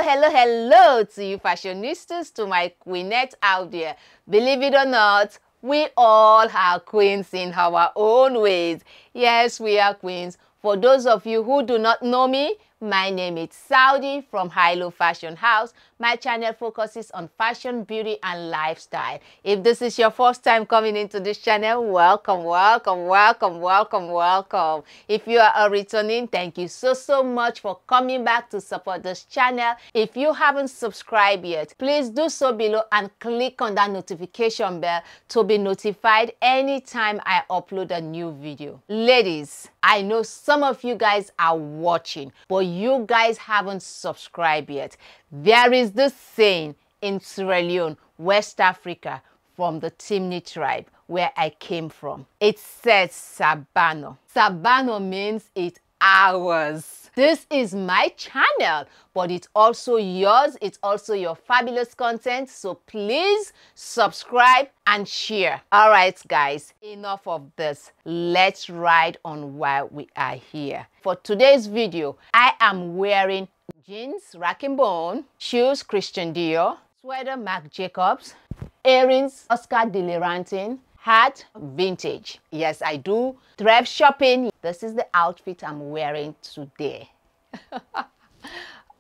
Hello to you fashionistas, to my queenette out there. Believe it or not, we all are queens in our own ways. Yes, we are queens. For those of you who do not know me, my name is Saudi from Hilo Fashion House. My channel focuses on fashion, beauty, and lifestyle. If this is your first time coming into this channel, welcome. If you are a returning, thank you so much for coming back to support this channel. If you haven't subscribed yet, please do so below and click on that notification bell to be notified anytime I upload a new video. Ladies, I know some of you guys are watching, but you guys haven't subscribed yet. There is this saying in Sierra Leone, West Africa, from the Timni tribe where I came from. It says Sabano. Sabano means it's ours. This is my channel, but it's also yours. It's also your fabulous content. So please subscribe and share. All right, guys, enough of this. Let's ride on while we are here. For today's video, I am wearing jeans, Rack and Bone, shoes, Christian Dior, sweater, Marc Jacobs, earrings, Oscar de Lerantin, hat, vintage. Yes, I do thrift shopping. This is the outfit I'm wearing today.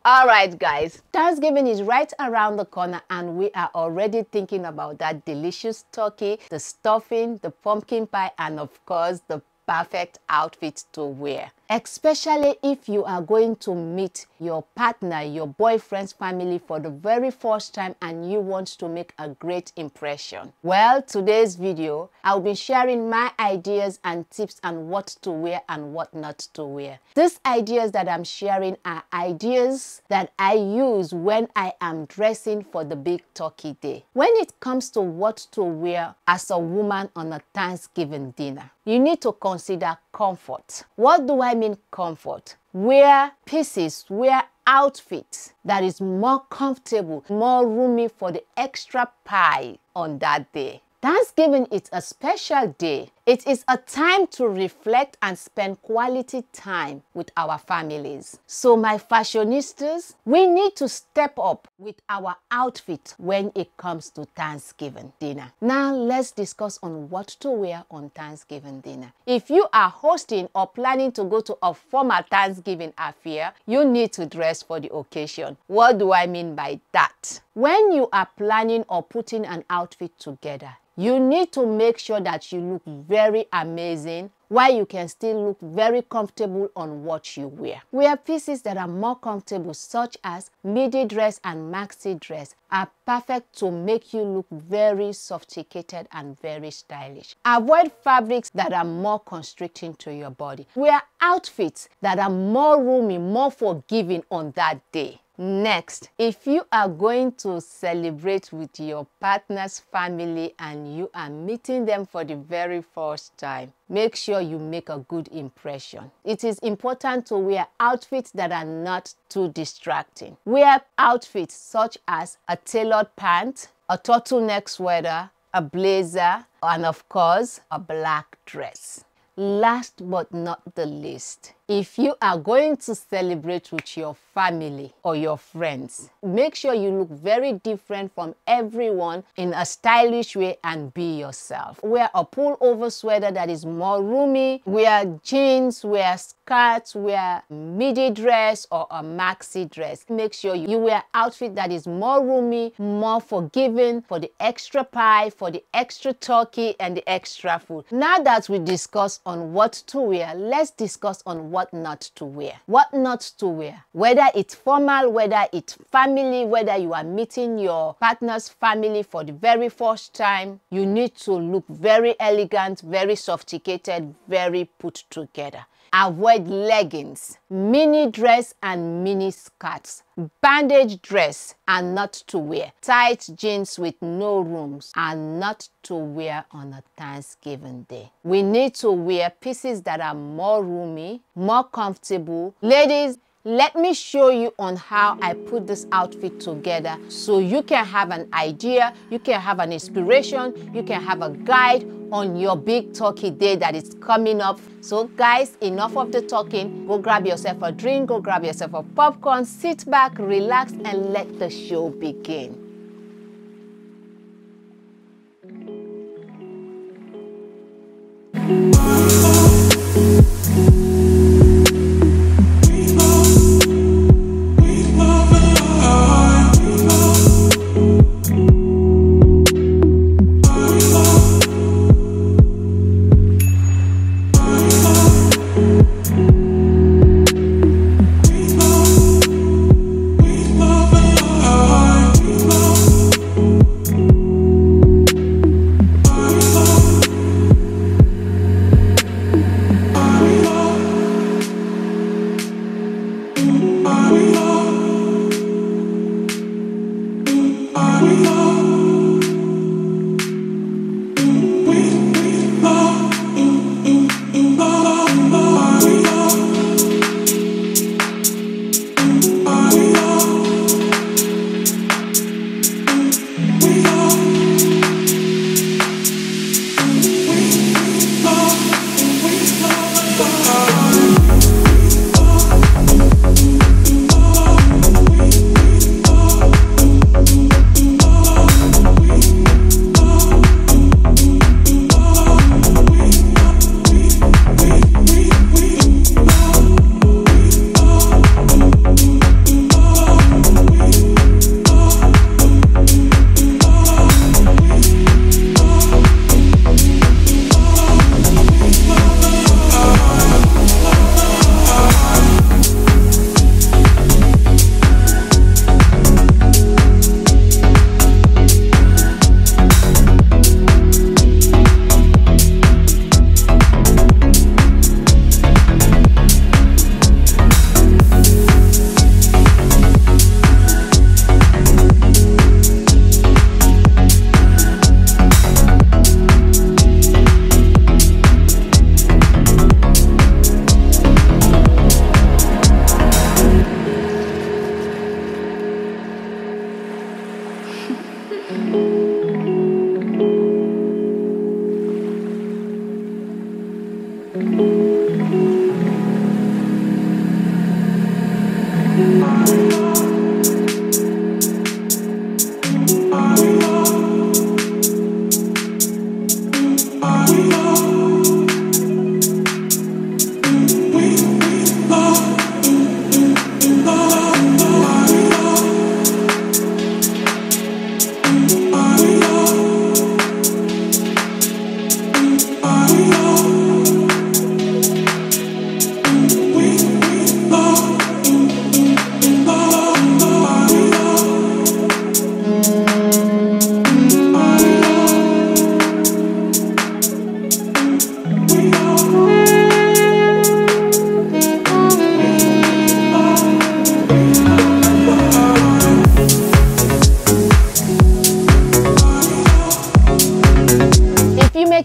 All right, guys, Thanksgiving is right around the corner and we are already thinking about that delicious turkey, the stuffing, the pumpkin pie, and of course the perfect outfit to wear, especially if you are going to meet your partner, your boyfriend's family for the very first time and you want to make a great impression. Well, today's video, I'll be sharing my ideas and tips on what to wear and what not to wear. These ideas that I'm sharing are ideas that I use when I am dressing for the big turkey day. When it comes to what to wear as a woman on a Thanksgiving dinner, you need to consider comfort. What do I mean comfort? Wear pieces, wear outfits that is more comfortable, more roomy for the extra pie on that day. Thanksgiving is a special day. It is a time to reflect and spend quality time with our families. So my fashionistas, we need to step up with our outfit when it comes to Thanksgiving dinner. Now let's discuss on what to wear on Thanksgiving dinner. If you are hosting or planning to go to a formal Thanksgiving affair, you need to dress for the occasion. What do I mean by that? When you are planning or putting an outfit together, you need to make sure that you look very amazing while you can still look very comfortable on what you wear. Wear pieces that are more comfortable, such as midi dress and maxi dress, are perfect to make you look very sophisticated and very stylish. Avoid fabrics that are more constricting to your body. Wear outfits that are more roomy, more forgiving on that day. Next, if you are going to celebrate with your partner's family and you are meeting them for the very first time, make sure you make a good impression. It is important to wear outfits that are not too distracting. Wear outfits such as a tailored pant, a turtleneck sweater, a blazer, and of course, a black dress. Last but not the least, if you are going to celebrate with your family or your friends, make sure you look very different from everyone in a stylish way and be yourself. Wear a pullover sweater that is more roomy, wear jeans, wear skirts, wear midi dress or a maxi dress. Make sure you wear outfit that is more roomy, more forgiving for the extra pie, for the extra turkey and the extra food. Now that we discussed on what to wear, let's discuss on what not to wear. What not to wear. Whether it's formal, whether it's family, whether you are meeting your partner's family for the very first time, you need to look very elegant, very sophisticated, very put together. Avoid leggings, mini dress and mini skirts. Bandage dress are not to wear. Tight jeans with no rooms are not to wear on a Thanksgiving day. We need to wear pieces that are more roomy, more comfortable. Ladies, let me show you on how I put this outfit together so you can have an idea, you can have an inspiration, you can have a guide on your big turkey day that is coming up. So guys, enough of the talking. Go grab yourself a drink, go grab yourself a popcorn, sit back, relax, and let the show begin.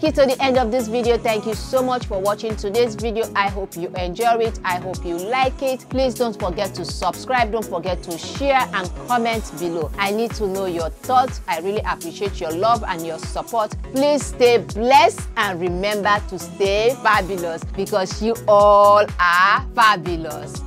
To the end of this video, thank you so much for watching today's video. I hope you enjoy it. I hope you like it. Please don't forget to subscribe, don't forget to share and comment below. I need to know your thoughts. I really appreciate your love and your support. Please stay blessed and remember to stay fabulous, because you all are fabulous.